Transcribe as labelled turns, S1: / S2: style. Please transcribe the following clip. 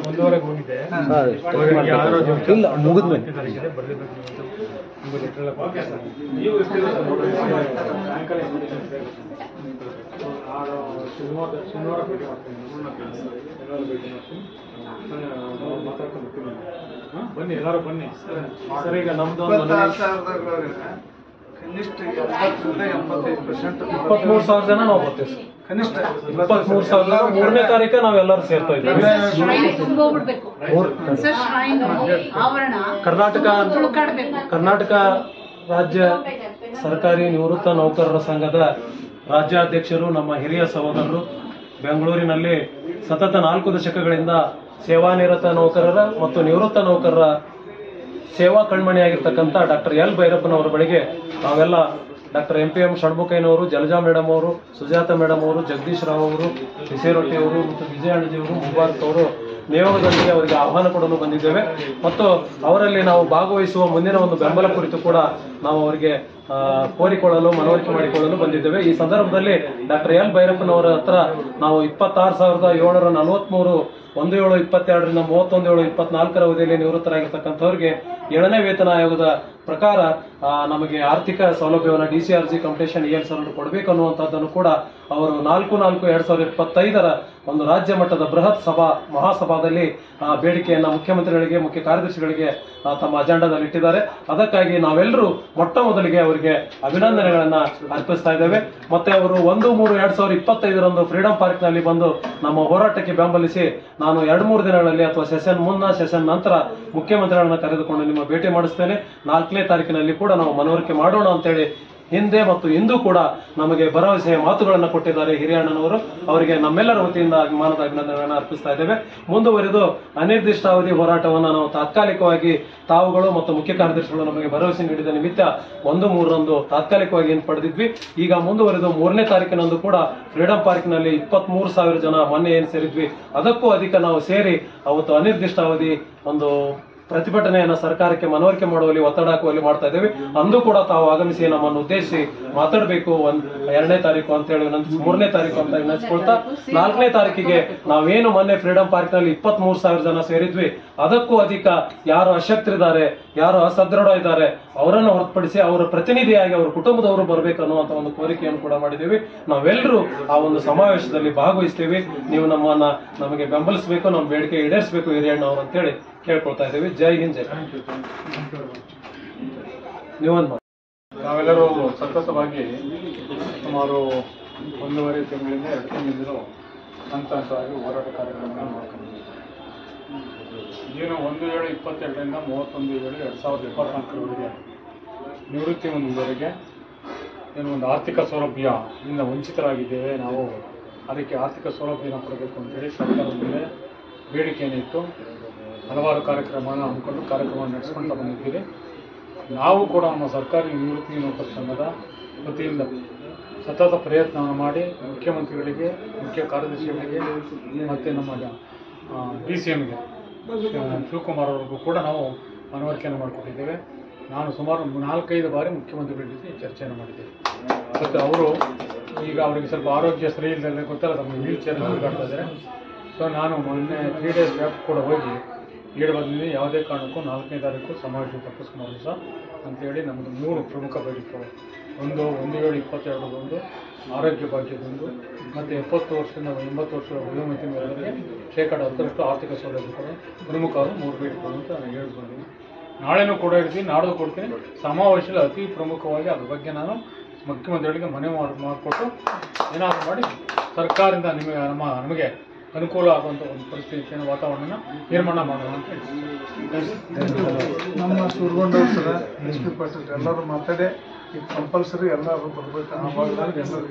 S1: ಒಂದೂವರೆಗೆ ಹೋಗಿದೆ
S2: ಇಲ್ಲ ಮುಗಿದ್ಮೇಲೆ
S1: ಶನಿವಾರ ಭೇಟಿ ಮಾಡ್ತೀನಿ ಎಲ್ಲರೂ ಭೇಟಿ ಮಾಡ್ತೀನಿ ಮಾತಾಡ್ಕೊಂಡು ಬನ್ನಿ ಎಲ್ಲರೂ ಬನ್ನಿ ಸರ್. ಈಗ ನಮ್ದು
S3: ಕನಿಷ್ಠ 70-85%
S1: 23,000 ಜನ ನಾವು ಬರ್ತೀವಿ ಸರ್.
S3: ಕನಿಷ್ಠ
S1: 23,000 3ನೇ ತಾರೀಕು ನಾವೆಲ್ಲರೂ ಸೇರ್ತಾ ಇದ್ದೀವಿ. ಕರ್ನಾಟಕ ರಾಜ್ಯ ಸರ್ಕಾರಿ ನಿವೃತ್ತ ನೌಕರರ ಸಂಘದ ರಾಜ್ಯಾಧ್ಯಕ್ಷರು ನಮ್ಮ ಹಿರಿಯ ಸಹೋದರರು ಬೆಂಗಳೂರಿನಲ್ಲಿ ಸತತ 4 ದಶಕಗಳಿಂದ ಸೇವಾನಿರತ ನೌಕರರ ಮತ್ತು ನಿವೃತ್ತ ನೌಕರರ ಸೇವಾ ಕಣ್ಮಣಿಯಾಗಿರ್ತಕ್ಕಂಥ ಡಾಕ್ಟರ್ ಎಲ್ ಭೈರಪ್ಪನವರ ಬಳಿಗೆ ನಾವೆಲ್ಲ ಡಾಕ್ಟರ್ MPM ಷಣ್ಮುಖಯ್ಯನವರು, ಜಲಜಾ ಮೇಡಮ್ ಅವರು, ಸುಜಾತ ಮೇಡಮ್ ಅವರು, ಜಗದೀಶ್ ರಾವ್ ಅವರು, ಬಿಸೇರೊಟ್ಟಿ ಅವರು ಮತ್ತು ವಿಜಯಣ್ಣಜಿ ಅವರು, ಮುಬಾರಕ್ ಅವರು ನಿಯೋಗದೊಂದಿಗೆ ಅವರಿಗೆ ಆಹ್ವಾನ ಕೊಡಲು ಬಂದಿದ್ದೇವೆ ಮತ್ತು ಅವರಲ್ಲಿ ನಾವು ಭಾಗವಹಿಸುವ ಮುಂದಿನ ಒಂದು ಬೆಂಬಲ ಕುರಿತು ಕೂಡ ನಾವು ಅವರಿಗೆ ಕೋರಿಕೊಳ್ಳಲು ಮನವರಿಕೆ ಮಾಡಿಕೊಳ್ಳಲು ಬಂದಿದ್ದೇವೆ. ಈ ಸಂದರ್ಭದಲ್ಲಿ ಡಾಕ್ಟರ್ ಎಲ್ ಭೈರಪ್ಪನವರ ಹತ್ರ ನಾವು 26,743 17/22ರಿಂದ 31/7/24 ಅವಧಿಯಲ್ಲಿ ನಿವೃತ್ತರಾಗಿರ್ತಕ್ಕಂಥವ್ರಿಗೆ 7ನೇ ವೇತನ ಆಯೋಗದ ಪ್ರಕಾರ ನಮಗೆ ಆರ್ಥಿಕ ಸೌಲಭ್ಯವನ್ನು DCRG ಕಂಪಿಟೇಷನ್ EL ಕೊಡಬೇಕು ಅನ್ನುವಂಥದ್ದನ್ನು ಕೂಡ ಅವರು 4/4/2025 ಒಂದು ರಾಜ್ಯ ಮಟ್ಟದ ಬೃಹತ್ ಮಹಾಸಭಾದಲ್ಲಿ ಬೇಡಿಕೆಯನ್ನ ಮುಖ್ಯಮಂತ್ರಿಗಳಿಗೆ, ಮುಖ್ಯ ಕಾರ್ಯದರ್ಶಿಗಳಿಗೆ ತಮ್ಮ ಅಜೆಂಡಾದಲ್ಲಿ ಇಟ್ಟಿದ್ದಾರೆ. ಅದಕ್ಕಾಗಿ ನಾವೆಲ್ಲರೂ ಮೊಟ್ಟ ಮೊದಲಿಗೆ ಅವರಿಗೆ ಅಭಿನಂದನೆಗಳನ್ನ ಅರ್ಪಿಸ್ತಾ ಇದ್ದೇವೆ. ಮತ್ತೆ ಅವರು 1/3/2025 ಫ್ರೀಡಂ ಪಾರ್ಕ್ ನಲ್ಲಿ ಬಂದು ನಮ್ಮ ಹೋರಾಟಕ್ಕೆ ಬೆಂಬಲಿಸಿ ನಾನು 2-3 ದಿನಗಳಲ್ಲಿ ಅಥವಾ ಸೆಷನ್ ಮುನ್ನ ಸೆಷನ್ ನಂತರ ಮುಖ್ಯಮಂತ್ರಿಗಳನ್ನ ಕರೆದುಕೊಂಡು ನಿಮ್ಮ ಭೇಟಿ ಮಾಡಿಸ್ತೇನೆ, 4ನೇ ತಾರೀಕಿನಲ್ಲಿ ಕೂಡ ನಾವು ಮನವರಿಕೆ ಮಾಡೋಣ ಅಂತೇಳಿ ಹಿಂದೆ ಮತ್ತು ಇಂದು ಕೂಡ ನಮಗೆ ಭರವಸೆಯ ಮಾತುಗಳನ್ನು ಕೊಟ್ಟಿದ್ದಾರೆ ಹಿರಿಯಣ್ಣನವರು. ಅವರಿಗೆ ನಮ್ಮೆಲ್ಲರ ವತಿಯಿಂದ ಅಭಿಮಾನದ ಅಭಿನಂದನೆಗಳನ್ನು ಅರ್ಪಿಸ್ತಾ ಇದ್ದೇವೆ. ಮುಂದುವರೆದು ಅನಿರ್ದಿಷ್ಟಾವಧಿ ಹೋರಾಟವನ್ನು ನಾವು ತಾತ್ಕಾಲಿಕವಾಗಿ ತಾವುಗಳು ಮತ್ತು ಮುಖ್ಯ ಕಾರ್ಯದರ್ಶಿಗಳು ನಮಗೆ ಭರವಸೆ ನೀಡಿದ ನಿಮಿತ್ತ 1/3 ತಾತ್ಕಾಲಿಕವಾಗಿ ಪಡೆದಿದ್ವಿ. ಈಗ ಮುಂದುವರೆದು 3ನೇ ತಾರೀಕಿನಂದು ಕೂಡ ಫ್ರೀಡಂ ಪಾರ್ಕ್ನಲ್ಲಿ 23,000 ಜನ ಮೊನ್ನೆ ಏನು ಸೇರಿದ್ವಿ, ಅದಕ್ಕೂ ಅಧಿಕ ನಾವು ಸೇರಿ ಅವತ್ತು ಅನಿರ್ದಿಷ್ಟಾವಧಿ ಒಂದು ಪ್ರತಿಭಟನೆಯನ್ನು ಸರ್ಕಾರಕ್ಕೆ ಮನವರಿಕೆ ಮಾಡುವಲ್ಲಿ ಒತ್ತಡ ಹಾಕುವಲ್ಲಿ ಮಾಡ್ತಾ ಇದ್ದೇವೆ. ಅಂದು ಕೂಡ ತಾವು ಆಗಮಿಸಿ ನಮ್ಮನ್ನು ಉದ್ದೇಶಿಸಿ ಮಾತಾಡಬೇಕು 2ನೇ ತಾರೀಕು ಅಂತ ಹೇಳಿ 3ನೇ ತಾರೀಕು ಅಂತ ನೆನೆಸ್ಕೊಳ್ತಾ 4ನೇ ತಾರೀಕಿಗೆ ನಾವೇನು ಮೊನ್ನೆ ಫ್ರೀಡಂ ಪಾರ್ಕ್ ನಲ್ಲಿ 23,000 ಜನ ಸೇರಿದ್ವಿ, ಅದಕ್ಕೂ ಅಧಿಕ ಯಾರು ಅಶಕ್ತರಿದ್ದಾರೆ, ಯಾರು ಅಸದೃಢ ಇದ್ದಾರೆ ಅವರನ್ನು ಹೊರತುಪಡಿಸಿ ಅವರ ಪ್ರತಿನಿಧಿಯಾಗಿ ಅವರ ಕುಟುಂಬದವರು ಬರಬೇಕು ಅನ್ನುವಂತ ಒಂದು ಕೋರಿಕೆಯನ್ನು ಕೂಡ ಮಾಡಿದ್ದೀವಿ. ನಾವೆಲ್ಲರೂ ಆ ಒಂದು ಸಮಾವೇಶದಲ್ಲಿ ಭಾಗವಹಿಸ್ತೀವಿ. ನೀವು ನಮಗೆ ಬೆಂಬಲಿಸಬೇಕು, ನಮ್ಮ ಬೇಡಿಕೆ ಈಡೇರಿಸಬೇಕು ಹಿರಿಯಣ್ಣ ಅವರು ಅಂತೇಳಿ ಕೇಳ್ಕೊಳ್ತಾ ಇದ್ದೀವಿ. ಜೈ ಹಿಂದ್, ಜೈ.
S4: ನಾವೆಲ್ಲರೂ ಸತತವಾಗಿ ಸುಮಾರು 1.5 ತಿಂಗಳಿಂದ 2 ತಿಂಗಳಿಂದಲೂ ಹಂತವಾಗಿ ಹೋರಾಟ ಕಾರ್ಯಕ್ರಮಗಳನ್ನು ಮಾಡ್ಕೊಂಡಿದ್ದೀವಿ. ಏನು 1/7/22ರಿಂದ 31/7/2024 ನಿವೃತ್ತಿ ಹೊಂದುವವರೆಗೆ ಏನು ಒಂದು ಆರ್ಥಿಕ ಸೌಲಭ್ಯದಿಂದ ವಂಚಿತರಾಗಿದ್ದೇವೆ. ನಾವು ಅದಕ್ಕೆ ಆರ್ಥಿಕ ಸೌಲಭ್ಯನ ಕೊಡಬೇಕು ಅಂತೇಳಿ ಸರ್ಕಾರದ ಮೇಲೆ ಬೇಡಿಕೆಯನ್ನು ಇಟ್ಟು ಹಲವಾರು ಕಾರ್ಯಕ್ರಮವನ್ನು ಹಮ್ಮಿಕೊಂಡು ಕಾರ್ಯಕ್ರಮ ನಡೆಸ್ಕೊಳ್ತಾ ಬಂದಿದ್ದೀವಿ. ನಾವು ಕೂಡ ನಮ್ಮ ಸರ್ಕಾರಿ ನಿವೃತ್ತಿ ನೌಕರರ ಸಂಘದ ವತಿಯಿಂದ ಸತತ ಪ್ರಯತ್ನವನ್ನು ಮಾಡಿ ಮುಖ್ಯಮಂತ್ರಿಗಳಿಗೆ, ಮುಖ್ಯ ಕಾರ್ಯದರ್ಶಿಗಳಿಗೆ ಮತ್ತು ನಮ್ಮ DCMಗೆ ಶಿವಕುಮಾರ್ ಅವ್ರಿಗೂ ಕೂಡ ನಾವು ಮನವರಿಕೆಯನ್ನು ಮಾಡಿಕೊಟ್ಟಿದ್ದೇವೆ. ನಾನು ಸುಮಾರು 4-5 ಬಾರಿ ಮುಖ್ಯಮಂತ್ರಿಗಳ ಜೊತೆ ಚರ್ಚೆಯನ್ನು ಮಾಡಿದ್ದೇವೆ. ಮತ್ತು ಅವರು ಈಗ ಅವರಿಗೆ ಸ್ವಲ್ಪ ಆರೋಗ್ಯ ಸರಿ ಇಲ್ಲದೆ ಗೊತ್ತಲ್ಲ, ತಮಗೆ ವೀಲ್ ಚೇರ್ ತಿರುಗಾಡ್ತಾ ಇದ್ದಾರೆ. ಸೊ ನಾನು ಮೊನ್ನೆ 3 ಡೇಸ್ ಬ್ಯಾಕ್ ಕೂಡ ಹೋಗಿ ಹೇಳಿ ಬಂದಿದ್ದೀನಿ, ಯಾವುದೇ ಕಾರಣಕ್ಕೂ 4ನೇ ತಾರೀಕು ಸಮಾವೇಶ ತಪ್ಪಿಸ್ಕೊಂಡು ಸಹ ಅಂತೇಳಿ ನಮ್ಮದು 3 ಪ್ರಮುಖ ಬೇಡಿಕೆಗಳು. 1/7/22 ಆರೋಗ್ಯ ಭಾಗ್ಯದೊಂದು, ಮತ್ತು 70 ವರ್ಷದಿಂದ 80 ವರ್ಷದ ವಯೋಮಿತಿಯವರಿಗೆ ಶೇಕಡ 10% ಆರ್ಥಿಕ ಸೌಲಭ್ಯಗಳು ಪ್ರಮುಖವಾದ 3 ಬೇಡಿಕೆಗಳು ಅಂತ ನಾನು ಹೇಳ್ಕೊಂಡಿದ್ದೀನಿ. ನಾಳೆನೂ ಕೂಡ ಇರ್ತೀನಿ, ನಾಡ್ದು ಕೊಡ್ತೀನಿ. ಸಮಾವೇಶದಲ್ಲಿ ಅತಿ ಪ್ರಮುಖವಾಗಿ ಅದ್ರ ಬಗ್ಗೆ ನಾನು ಮುಖ್ಯಮಂತ್ರಿಗಳಿಗೆ ಮನವಿ ಮಾಡಿಕೊಟ್ಟು ಏನಾದರೂ ಮಾಡಿ ಸರ್ಕಾರದಿಂದ ನಮಗೆ ಅನುಕೂಲ ಆಗುವಂಥ ಒಂದು ಪರಿಸ್ಥಿತಿಯನ್ನು ವಾತಾವರಣ ನಿರ್ಮಾಣ ಮಾಡೋಣ ಅಂತ
S3: ನಮ್ಮ ಸೂರ್ಗೊಂಡವ್ರು ಸರ SP ಪಾಟೀಲ್ ಎಲ್ಲರೂ ಮಾತಾಡಿ ಈಗ ಕಂಪಲ್ಸರಿ ಎಲ್ಲರೂ ಬರಬೇಕು ಆ ಭಾಗದಲ್ಲಿ ಎಲ್ಲರೂ